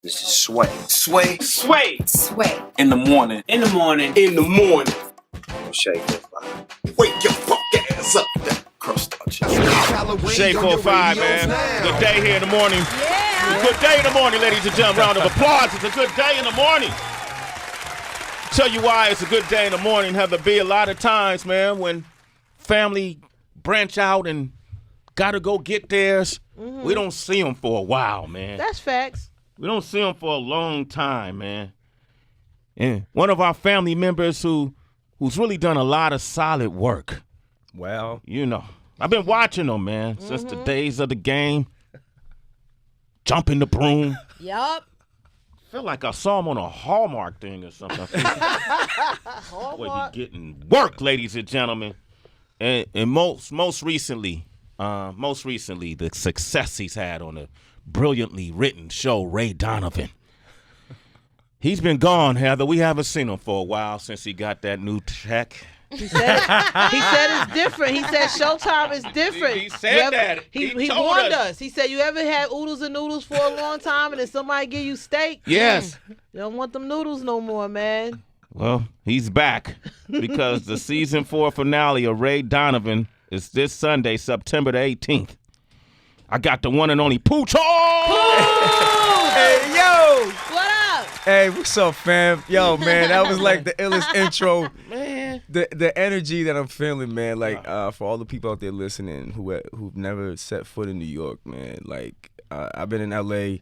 This is Sway. Sway. Sway. Sway. In the morning. In the morning. In the morning. Shay 45. Wake your fuck ass up. That crust out your Shay 45, man. Good day here in the morning. Yeah. Good day in the morning, ladies and gentlemen. Round of applause. It's a good day in the morning. Tell you why it's a good day in the morning. Have to be a lot of times, man, when family branch out and got to go get theirs. We don't see them for a while, man. That's facts. We don't see them for a long time, man. And one of our family members who's really done a lot of solid work. Well, You know, I've been watching them, man, since the days of the game. Jumping the broom. Yup. Feel like I saw him on a Hallmark thing or something. Boy, he getting work, ladies and gentlemen. And most recently, the success he's had on a brilliantly written show, Ray Donovan. He's been gone, Heather. We haven't seen him for a while since he got that new check. He said it's different. He said Showtime is different. He said that. He told warned us. He said, you ever had oodles and noodles for a long time and then somebody give you steak? Yes. You don't want them noodles no more, man. Well, he's back because the season 4 finale of Ray Donovan is this Sunday, September the 18th. I got the one and only Pooch. hey, yo. What up? Hey, what's up, fam? Yo, man, that was like the illest intro. Man. The energy that I'm feeling, man, like for all the people out there listening who've never set foot in New York, man. Like, I've been in L.A.,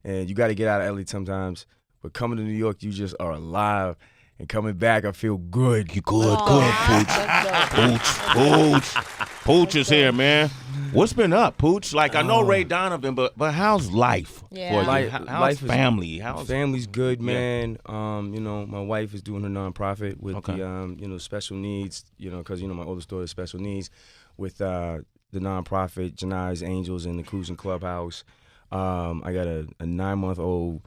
and you got to get out of L.A. sometimes. But coming to New York, you just are alive. And coming back, I feel good. You good, Pooch. Pooch is here, man. What's been up, Pooch? Like, I know Ray Donovan, but how's life? Yeah. For you? Life How's is- family? Family's good, man. You know, my wife is doing her nonprofit with Okay. the, special needs, because, my oldest daughter has special needs with the nonprofit, Janai's Angels in the Cruising Clubhouse. I got a 9-month-old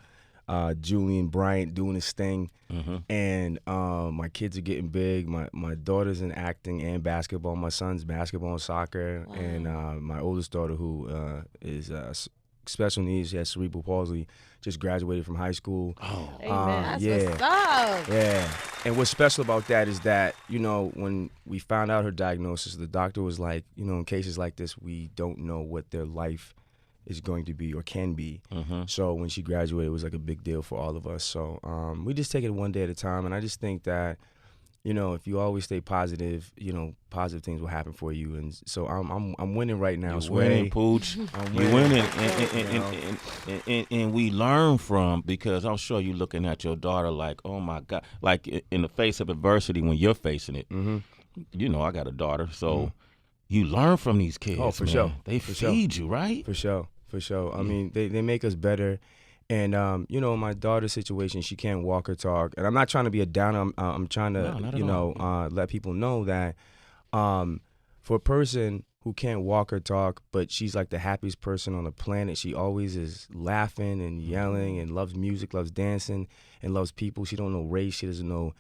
Julian Bryant doing his thing. And my kids are getting big. My daughter's in acting and basketball. My son's basketball and soccer. Wow. And my oldest daughter, who is special needs, she has cerebral palsy, just graduated from high school. Oh, Amen. That's yeah. what's up. Yeah. And what's special about that is that, when we found out her diagnosis, the doctor was like, in cases like this, we don't know what their life is going to be or can be. So when she graduated, it was like a big deal for all of us. So we just take it one day at a time. And I just think that, if you always stay positive, positive things will happen for you. And so I'm winning right now. You're winning, Pooch. You're winning. And we learn from, because I'm sure you're looking at your daughter like, oh, my God. Like in the face of adversity when you're facing it. I got a daughter, so you learn from these kids. Oh, for man. sure. They For feed you, right? For sure. I mean, they make us better. And, my daughter's situation, she can't walk or talk. And I'm not trying to be a downer. I'm trying to, let people know that for a person who can't walk or talk, but she's like the happiest person on the planet. She always is laughing and yelling and loves music, loves dancing, and loves people. She don't know race. She doesn't know,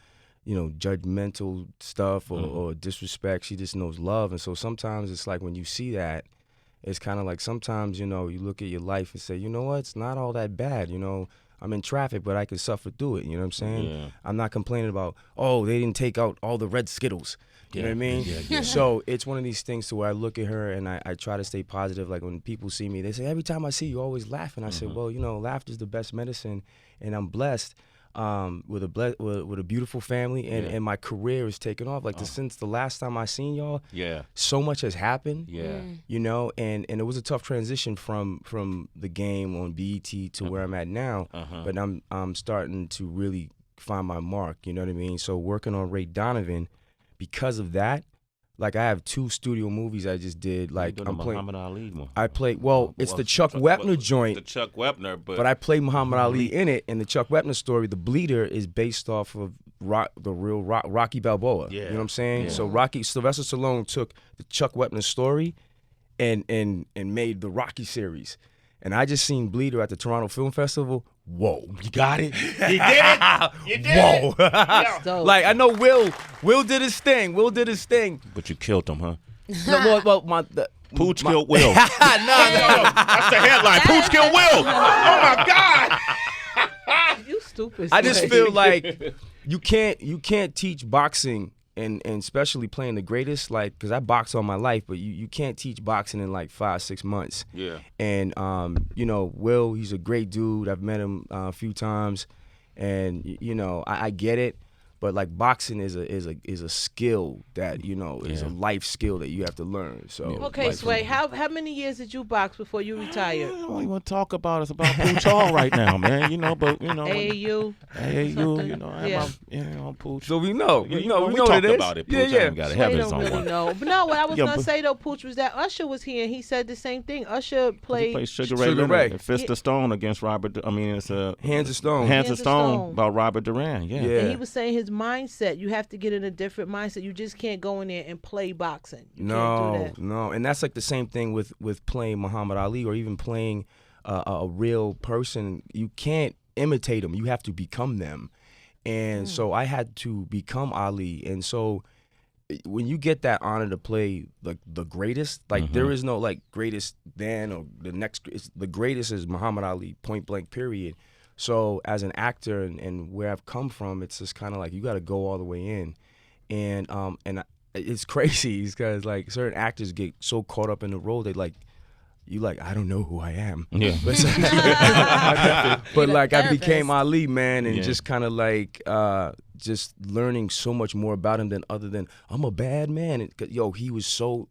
judgmental stuff or disrespect. She just knows love. And so sometimes it's like when you see that, it's kind of like sometimes, you look at your life and say, you know what, it's not all that bad. I'm in traffic, but I can suffer through it. You know what I'm saying? Yeah. I'm not complaining about, they didn't take out all the red Skittles. You know what I mean? Yeah. So it's one of these things to where I look at her and I try to stay positive. Like when people see me, they say, every time I see you, always laughing. I say, well, laughter is the best medicine, and I'm blessed. With a beautiful family, and my career is taking off. Like since the last time I seen y'all, so much has happened. And it was a tough transition from the game on BET to where I'm at now. But I'm starting to really find my mark. You know what I mean? So working on Ray Donovan, because of that. Like I have 2 studio movies I just did. Like I'm playing Muhammad Ali one. I play. Well, it's the Chuck Wepner joint. The Chuck Wepner, but I play Muhammad Ali in it. And the Chuck Wepner story, The Bleeder, is based off of the real Rocky Balboa. Yeah. You know what I'm saying? Yeah. So Sylvester Stallone took the Chuck Wepner story and made the Rocky series. And I just seen Bleeder at the Toronto Film Festival. Whoa. You got it? You did it? You did Whoa. it? Like, I know Will did his thing. But you killed him, huh? No, well, Pooch killed Will. No. That's the headline. Pooch killed Will. Oh, my God. stupid. I just Sway. feel like you can't teach boxing and especially playing the greatest, like, because I boxed all my life, but you can't teach boxing in like 5-6 months. Yeah. And you know, Will, he's a great dude. I've met him a few times, and you know, I get it. But like boxing is a skill that, you know, is a life skill that you have to learn. So Okay, like, Sway, how many years did you box before you retired? I don't even want to talk about it's about Pooch Hall right now, man. You know, but you know, AAU. AAU, you know, Yeah. Pooch. so we know, we know talked what it is. about it. Pooch Yeah, yeah. ain't got to Sway have his don't own really one. know. But no, what I was Yeah, gonna but- say though, Pooch, was that Usher was here and he said the same thing. Usher He played. played Sugar Ray Sugar Leonard Ray. and Fist of Stone against Robert. I mean, it's Hands of Stone. Hands of Stone about Robert Duran. Yeah. Yeah. And he was saying his mindset. You have to get in a different mindset. You just can't go in there and play boxing. You can't do that. No, and that's like the same thing with playing Muhammad Ali or even playing a real person. You can't imitate them. You have to become them. And so I had to become Ali. And so when you get that honor to play the greatest, like there is no like greatest than or the next. The greatest is Muhammad Ali, point blank, period. So as an actor and where I've come from, it's just kind of like you got to go all the way in. And it's crazy because like certain actors get so caught up in the role they like I don't know who I am. Yeah. But like I therapist. became Ali, man, and Yeah. just kind of like just learning so much more about him than other than I'm a bad man. And, yo, he was so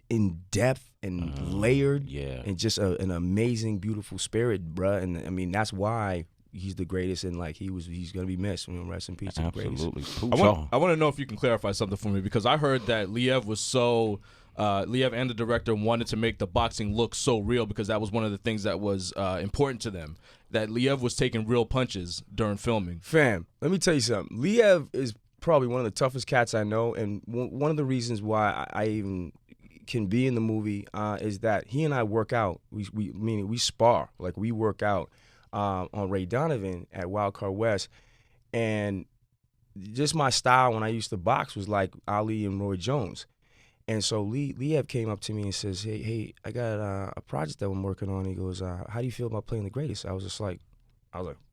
in depth and layered, yeah. and just an amazing, beautiful spirit, bruh. And I mean that's why he's the greatest, and like he's gonna be missed. Rest in peace to the greatest. Absolutely. Pooch I Hall. want to know if you can clarify something for me because I heard that Liev was so Liev and the director wanted to make the boxing look so real because that was one of the things that was important to them. That Liev was taking real punches during filming. Fam, let me tell you something. Liev is probably one of the toughest cats I know, and one of the reasons why I even can be in the movie is that he and I work out. We meaning we spar, like we work out on Ray Donovan at Wild Card West, and just my style when I used to box was like Ali and Roy Jones. And so Liev came up to me and says, hey, I got a project that I'm working on. He goes, how do you feel about playing the greatest? I was like,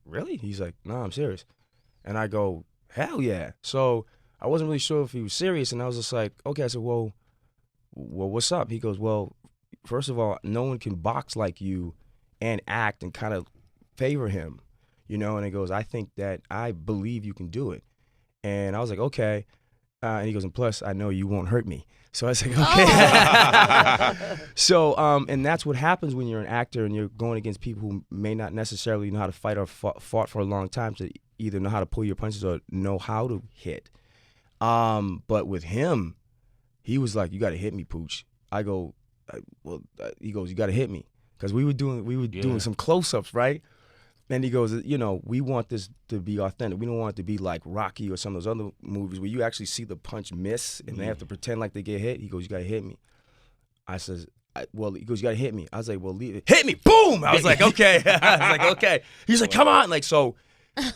really? He's like, no, I'm serious. And I go, hell yeah. So I wasn't really sure if he was serious. And I was just like, okay. I said, well, what's up? He goes, well, first of all, no one can box like you and act and kind of favor him, you know? And he goes, I think that I believe you can do it. And I was like, okay. And he goes, and plus, I know you won't hurt me. So I was like, okay. So, and that's what happens when you're an actor and you're going against people who may not necessarily know how to fight or fought for a long time to either know how to pull your punches or know how to hit. But with him, he was like, you got to hit me, Pooch. I go, he goes, you got to hit me. Because we were doing some close-ups, right? And he goes, you know, we want this to be authentic. We don't want it to be like Rocky or some of those other movies where you actually see the punch miss and they have to pretend like they get hit. He goes, you got to hit me. I says, well, he goes, you got to hit me. I was like, well, hit me. Boom. I was like, okay. I was like, okay. He's like, come on. Like, so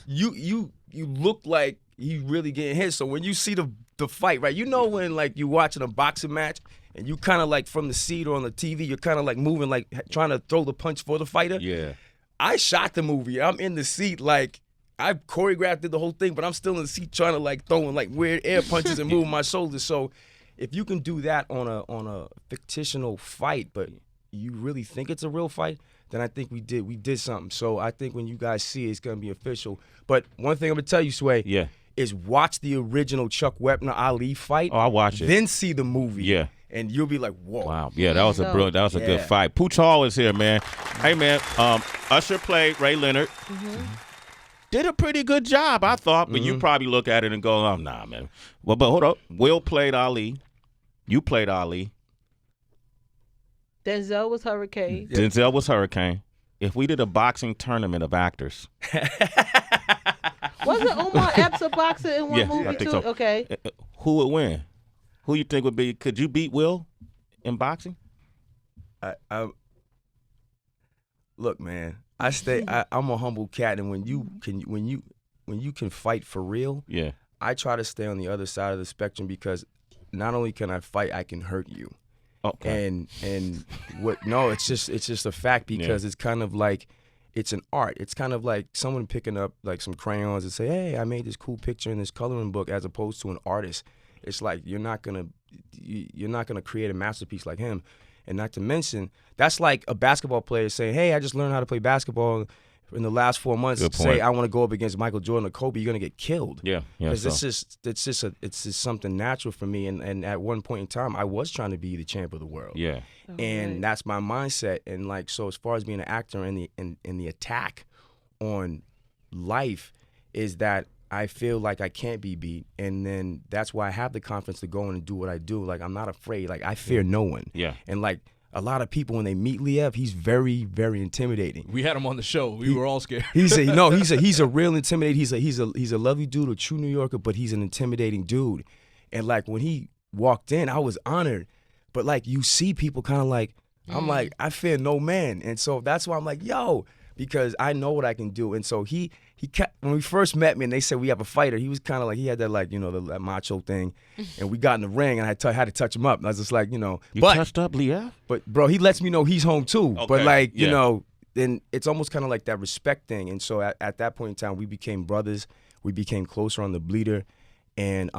you look like you really getting hit. So when you see the fight, right, you know when like you watching a boxing match and you kind of like from the seat or on the TV, you're kind of like moving, like trying to throw the punch for the fighter. Yeah. I shot the movie. I'm in the seat, like I choreographed it the whole thing, but I'm still in the seat trying to like throwing like weird air punches and moving my shoulders. So if you can do that on a fictional fight, but you really think it's a real fight, then I think we did something. So I think when you guys see it, it's gonna be official. But one thing I'm gonna tell you, Sway, is watch the original Chuck Wepner Ali fight. Oh, I watch it. Then see the movie. Yeah. And you'll be like, whoa. Wow. Yeah, that was a brilliant. That was a good fight. Pooch Hall is here, man. Hey, man. Usher played Ray Leonard. Did a pretty good job, I thought. But you probably look at it and go, oh, nah, man. Well, but hold up. Will played Ali. You played Ali. Denzel was Hurricane. Denzel was Hurricane. If we did a boxing tournament of actors. Wasn't Omar Epps a boxer in one movie I think too? so. Okay. Who would win? Who you think would be? Could you beat Will in boxing? Look, man. I'm a humble cat, and when you can fight for real, I try to stay on the other side of the spectrum because not only can I fight, I can hurt you. Okay. And what? No, it's just a fact because it's kind of like it's an art. It's kind of like someone picking up like some crayons and say, hey, I made this cool picture in this coloring book, as opposed to an artist. It's like you're not gonna create a masterpiece like him. And not to mention, that's like a basketball player saying, hey, I just learned how to play basketball in the last 4 months. Say I want to go up against Michael Jordan or Kobe, you're gonna get killed. Yeah. Because it's just something natural for me. And at one point in time, I was trying to be the champ of the world. Yeah. And that's my mindset. And like, so as far as being an actor in the attack on life is that I feel like I can't be beat, and then that's why I have the confidence to go in and do what I do. Like, I'm not afraid. Like, I fear no one. Yeah. And like a lot of people, when they meet Liev, he's very, very intimidating. We had him on the show. We were all scared. He's a real intimidating. He's a lovely dude, a true New Yorker, but he's an intimidating dude. And like when he walked in, I was honored. But like you see people kind of like, I'm like, I fear no man. And so that's why I'm like, yo, because I know what I can do. And so he kept, when we first met me and they said we have a fighter, he was kind of like, he had that like, that macho thing. And we got in the ring and I had to touch him up. And I was just like, You touched up Liev? But bro, he lets me know he's home too. Okay. But like, then it's almost kind of like that respect thing. And so at that point in time, we became brothers. We became closer on the bleeder. And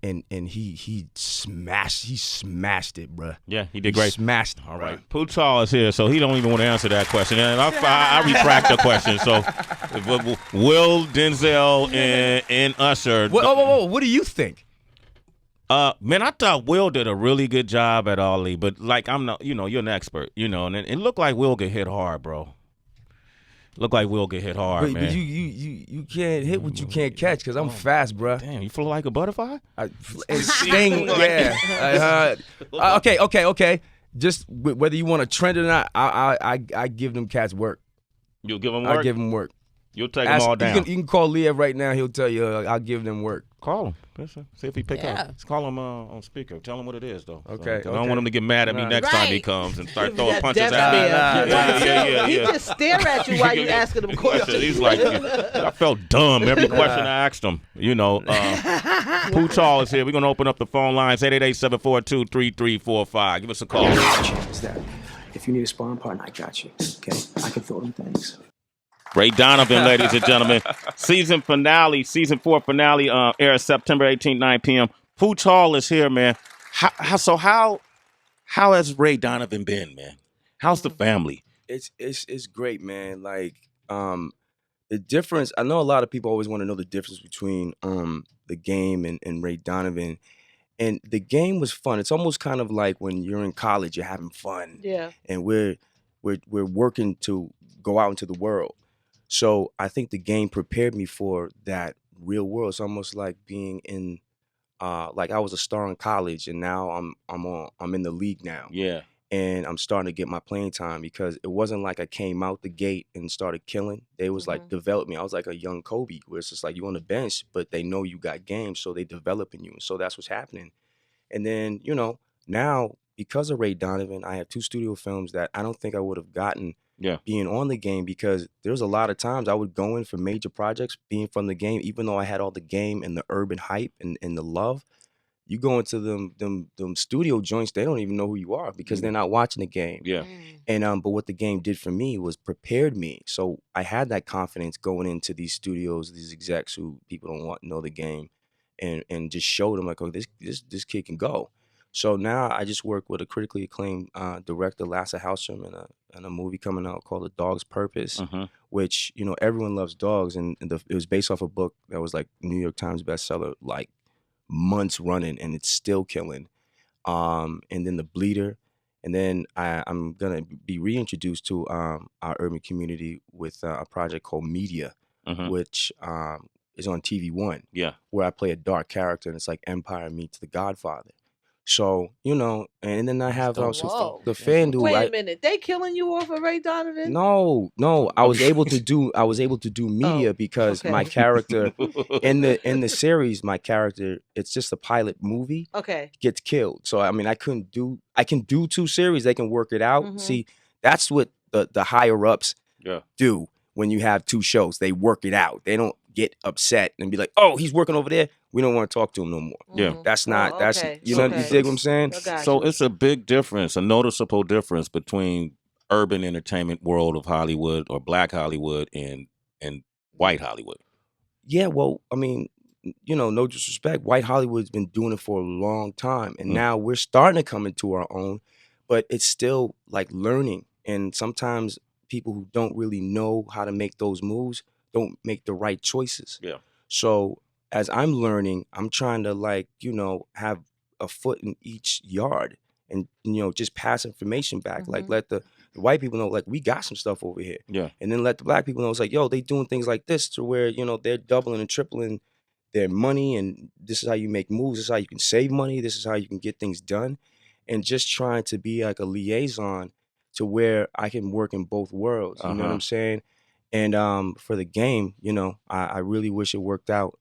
he smashed it, bruh. Yeah, he did great. Smashed it. All right. Pooch is here, so he don't even want to answer that question. And I retract the question. So, Will, Denzel, and Usher. What do you think? Man, I thought Will did a really good job at Ali, but like I'm not, you're an expert, and it looked like Will get hit hard, bro. Look like Will get hit hard, man. But you can't hit what you can't catch because I'm fast, bruh. Damn, you flow like a butterfly? And sting, yeah. Okay. Just whether you want to trend or not, I give them cats work. You'll give them work? I give them work. You'll take them all down. You can call Liev right now. He'll tell you I'll give them work. Call him. See if he pick up. Let's call him on speaker. Tell him what it is, though. Okay. I don't want him to get mad at me next time he comes and start throwing punches at me. Yeah. He just stare at you while you asking him questions. He's like, I felt dumb every question I asked him. Pooch is here. We're going to open up the phone lines, 888-742-3345. Give us a call. Is that if you need a sparring partner, I got you. Okay? I can throw them things. Ray Donovan, ladies and gentlemen. Season 4 finale airs September 18th, 9 p.m. Pooch is here, man. How has Ray Donovan been, man? How's the family? It's great, man. Like the difference, I know a lot of people always want to know the difference between the game and Ray Donovan. And the game was fun. It's almost kind of like when you're in college, you're having fun. Yeah. And we're working to go out into the world. So I think the game prepared me for that real world. It's almost like being in, like I was a star in college, and now I'm in the league now. Yeah. And I'm starting to get my playing time because it wasn't like I came out the gate and started killing. They was like developed me. I was like a young Kobe, where it's just like you on the bench, but they know you got game, so they developing you. And so that's what's happening. And then now because of Ray Donovan, I have 2 studio films that I don't think I would have gotten. Yeah. Being on the game, because there's a lot of times I would go in for major projects being from the game, even though I had all the game and the urban hype and the love. You go into them studio joints, they don't even know who you are because they're not watching the game. Yeah. And but what the game did for me was prepared me. So I had that confidence going into these studios, these execs who people don't know the game, and just showed them like, oh, this kid can go. So now I just work with a critically acclaimed director, Lasse Hallström, and a movie coming out called A Dog's Purpose, which, everyone loves dogs. And it was based off a book that was like New York Times bestseller, like months running, and it's still killing. And then The Bleeder. And then I'm going to be reintroduced to our urban community with a project called Media, which is on TV One, where I play a dark character, and it's like Empire meets The Godfather. So, and then I have also the FanDuel. Wait a minute, they killing you off of Ray Donovan? No, I was able to do media because my character in the series, it's just a pilot movie. Okay. Gets killed. So I mean, I can do 2 series. They can work it out. See, that's what the higher ups do when you have 2 shows. They work it out. They don't get upset and be like, oh, he's working over there. We don't want to talk to him no more. Yeah. That's not, okay. you dig what I'm saying? So it's a big difference, a noticeable difference between urban entertainment world of Hollywood or Black Hollywood and white Hollywood? Yeah, well, I mean, no disrespect, white Hollywood's been doing it for a long time, and now we're starting to come into our own, but it's still like learning. And sometimes people who don't really know how to make those moves don't make the right choices. Yeah. So as I'm learning, I'm trying to have a foot in each yard and just pass information back. Like let the white people know, like, we got some stuff over here. Yeah. And then let the black people know, it's like, yo, they doing things like this to where, they're doubling and tripling their money, and this is how you make moves, this is how you can save money, this is how you can get things done. And just trying to be like a liaison to where I can work in both worlds. You know what I'm saying? And for the game, I really wish it worked out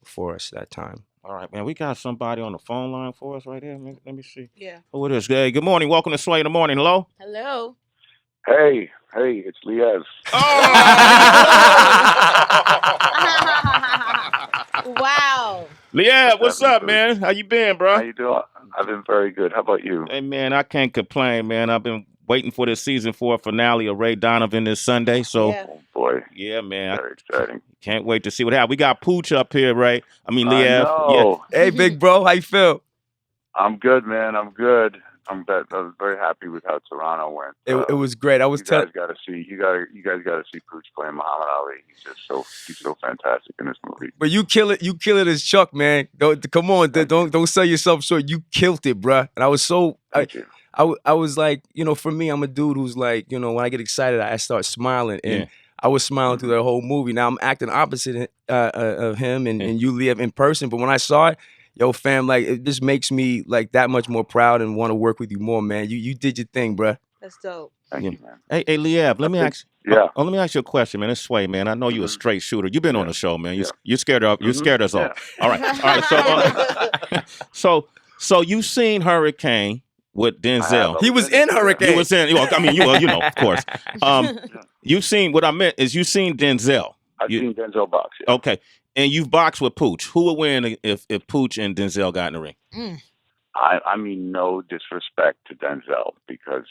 for us that time. All right, man. We got somebody on the phone line for us right here. Let me see. Yeah. Who it is? Hey, good morning. Welcome to Sway in the Morning. Hello? Hello. Hey, it's Liev. Wow. Liev, what's up, man? How you been, bro? How you doing? I've been very good. How about you? Hey, man, I can't complain, man. I've been waiting for this season 4 finale of Ray Donovan this Sunday. So, Yeah. Oh, boy. yeah, man. Very exciting. Can't wait to see what happens. We got Pooch up here, Ray. I mean, Liev. No, Hey, big bro, how you feel? I'm good, man. I'm good. I was very happy with how Toronto went. It was great. I was You telling. guys got to see. You guys got to see Pooch playing Muhammad Ali. He's so fantastic in this movie. But you kill it. You kill it as Chuck, man. Come on, don't sell yourself short. You killed it, bruh. And I was so. Thank you. I was like, for me, I'm a dude who's like, when I get excited, I start smiling, and I was smiling through the whole movie. Now I'm acting opposite of him and you, Liev, in person. But when I saw it, yo, fam, like, it just makes me like that much more proud and want to work with you more, man. You did your thing, bruh. That's dope. Thank you, man. Hey, Liev, let me ask. Yeah. Let me ask you a question, man. It's Sway, man. I know you're a straight shooter. You've been on the show, man. You scared us all. All right. So you seen Hurricane with Denzel. He was in Hurricane. You was in. Of course. You've seen what I meant is you seen Denzel. I've seen Denzel box. Yeah. Okay, and you've boxed with Pooch. Who would win if Pooch and Denzel got in the ring? I mean, no disrespect to Denzel because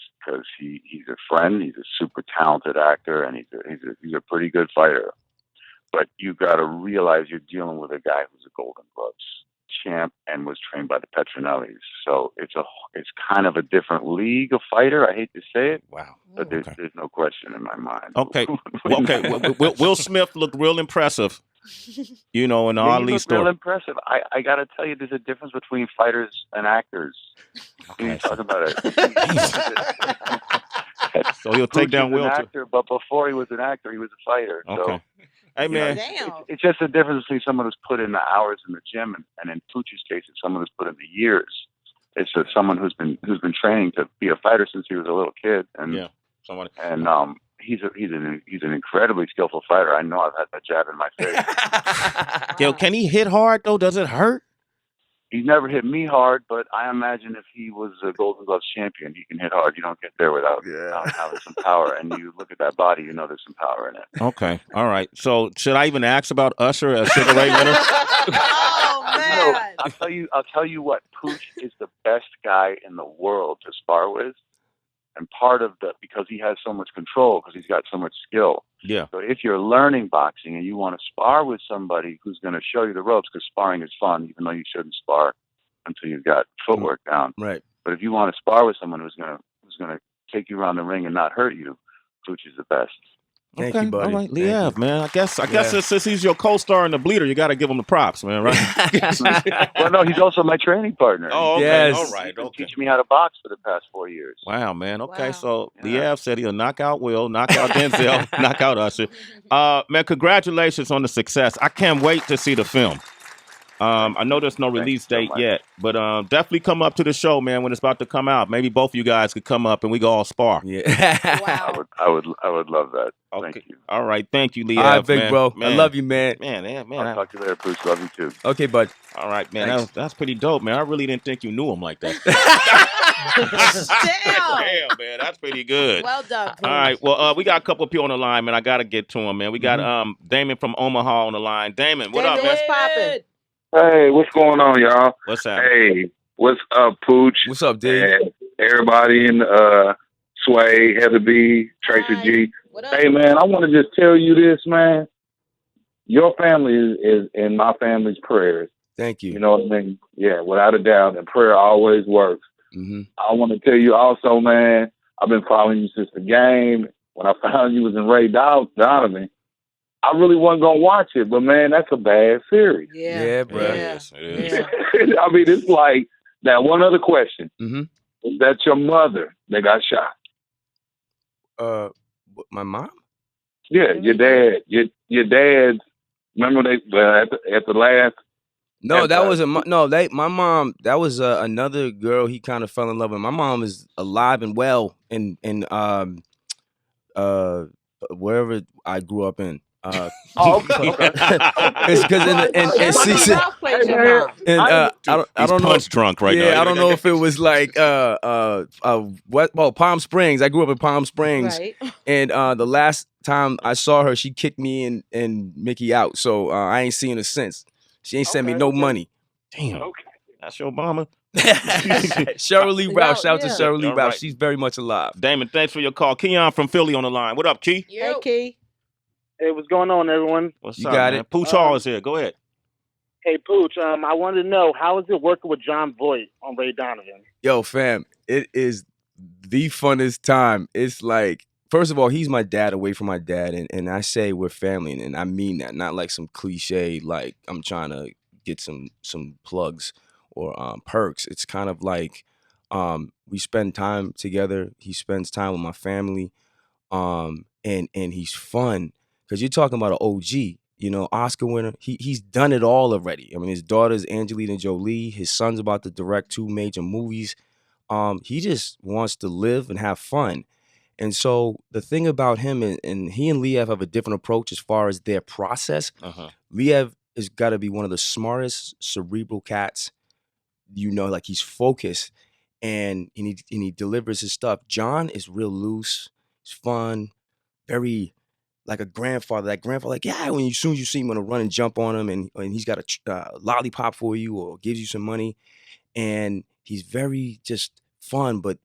he's a friend. He's a super talented actor, and he's a pretty good fighter. But you got to realize you're dealing with a guy who's a Golden Gloves champ and was trained by the Petronellis. So it's kind of a different league of fighter. I hate to say it. Wow. But there's no question in my mind. Okay. Will Smith looked real impressive. In the Ali story. Real impressive. I got to tell you, there's a difference between fighters and actors. What are you talking about? So he'll take down Will. An actor, but before he was an actor, he was a fighter. Okay. So, hey, man. It's just a difference between someone who's put in the hours in the gym and in Pooch's case, it's someone who's put in the years. It's someone who's been training to be a fighter since he was a little kid, and he's an incredibly skillful fighter. I know I've had that jab in my face. Yo, can he hit hard though? Does it hurt? He's never hit me hard, but I imagine if he was a Golden Gloves champion, he can hit hard. You don't get there without having some power. And you look at that body, you know there's some power in it. Okay, all right. So should I even ask about Usher as Sugar Ray Leonard? Oh man! I'll tell you what. Pooch is the best guy in the world to spar with, and part of because he has so much control, because he's got so much skill. Yeah. So if you're learning boxing and you want to spar with somebody who's going to show you the ropes, because sparring is fun, even though you shouldn't spar until you've got footwork down. Right. But if you want to spar with someone who's going to take you around the ring and not hurt you, Pooch is the best. Thank you, buddy. All right, Liev, man. I guess since he's your co-star in The Bleeder, you got to give him the props, man, right? Well, no, he's also my training partner. Oh, okay. Yes. All right. Okay. Teach me how to box for the past 4 years. Wow, man. Okay, Wow. so Yeah. Liev said he'll knock out Will, knock out Denzel, knock out Usher. Man, congratulations on the success. I can't wait to see the film. I know there's no release so date much. yet, but definitely come up to the show, man, when it's about to come out. Maybe both of you guys could come up and we go all spar. Yeah. Wow. I would love that. Okay. Thank you. All right. Thank you, Liev. All right, big man. bro. Man. I love you, man. Man. I'll talk to you later, Pooch. Love you too. Okay, bud. All right, man. Thanks. That's pretty dope, man. I really didn't think you knew him like that. Damn. Damn, man. That's pretty good. Well done. All right. Well, we got a couple of people on the line, man. I got to get to them, man. We got Damon from Omaha on the line. Damon, what up, man? What's poppin'? Hey, what's going on, y'all? What's up? Hey, what's up, Pooch? What's up, dude? And everybody in Sway, Heather B, Tracy Hi. G. What up? Hey, man, I want to just tell you this, man. Your family is in my family's prayers. Thank you. You know what I mean? Yeah, without a doubt. And prayer always works. Mm-hmm. I want to tell you also, man, I've been following you since the game. When I found you was in Ray Donovan, I really wasn't going to watch it. But, man, that's a bad series. Yeah, bro. It is. I mean, it's like, now, one other question. Mm-hmm. Is that your mother that got shot? My mom? Yeah, your dad. Your dad's. Remember at the last. No, that wasn't my mom. That was another girl he kind of fell in love with. My mom is alive and well in wherever I grew up in. Okay. It's because in season. I don't know. Punch drunk right now. Yeah, I don't know if it was like Palm Springs. I grew up in Palm Springs, Right. and the last time I saw her, she kicked me and Mickey out. So I ain't seen her since. She ain't sent me no money. Damn. Okay. That's your mama. Cheryl Lee Rouse. Shout out to Cheryl Lee All Rouse. right. She's very much alive. Damon, thanks for your call. Keon from Philly on the line. What up, Key? Hey, Key. Hey, what's going on, everyone? What's You up, got man? it. Pooch Hall is here. Go ahead. Hey, Pooch, I wanted to know, how is it working with John Voight on Ray Donovan? Yo, fam, it is the funnest time. It's like, first of all, he's my dad away from my dad, and I say we're family, and I mean that, not like some cliche, like I'm trying to get some plugs or perks. It's kind of like we spend time together. He spends time with my family, and he's fun because you're talking about an OG. You know, Oscar winner. He's done it all already. I mean, his daughter's Angelina Jolie. His son's about to direct 2 major movies. He just wants to live and have fun. And so the thing about him, and he and Liev have a different approach as far as their process. Liev has got to be one of the smartest cerebral cats. You know, like he's focused and he delivers his stuff. John is real loose. It's fun, very like a grandfather. That grandfather, like, yeah, as soon as you see him, gonna run and jump on him, and he's got a lollipop for you or gives you some money, and he's very just fun. But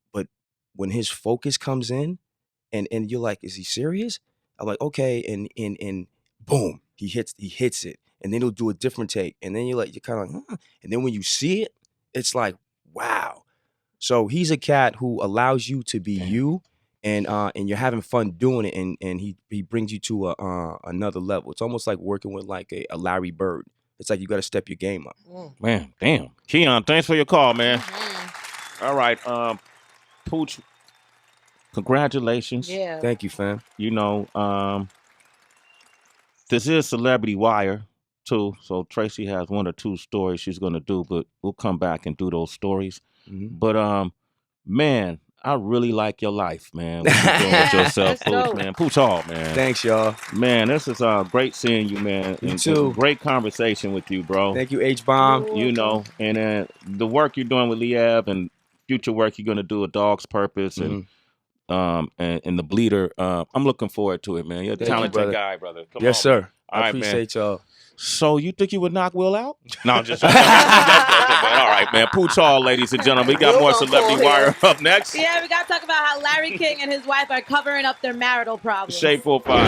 when his focus comes in, and you're like, is he serious? I'm like, okay, and boom, he hits it, and then he'll do a different take, and then you're kind of like, and then when you see it, it's like, wow. So he's a cat who allows you to be you. And you're having fun doing it, and he brings you to another level. It's almost like working with like a Larry Bird. It's like you got to step your game up. Man, damn. Keon, thanks for your call, man. All right, Pooch, congratulations. Yeah. Thank you, fam. You know, this is Celebrity Wire, too. So Tracy has 1 or 2 stories she's going to do, but we'll come back and do those stories. But, man, I really like your life, man. What you doing with yourself, Pooch, man. Pooch Hall, man. Thanks, y'all. Man, this is great seeing you, man. You and too. Great conversation with you, bro. Thank you, H-Bomb. You know, and the work you're doing with Liev and future work you're going to do at Dog's Purpose and the Bleeder. I'm looking forward to it, man. You're a talented guy, brother. Come yes, on, sir. man. I appreciate y'all. So you think you would knock Will out? No, I'm just joking. All right, man. Pooch Hall, ladies and gentlemen. We got more Celebrity Wire up next. Yeah, we got to talk about how Larry King and his wife are covering up their marital problems. Shade 45.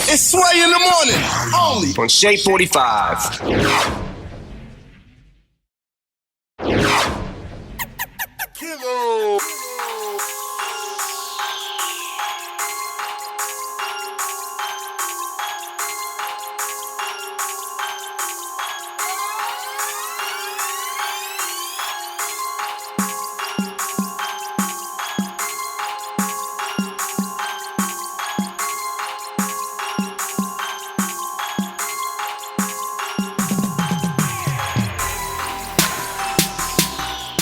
It's Sway in the morning. Only On Shade 45.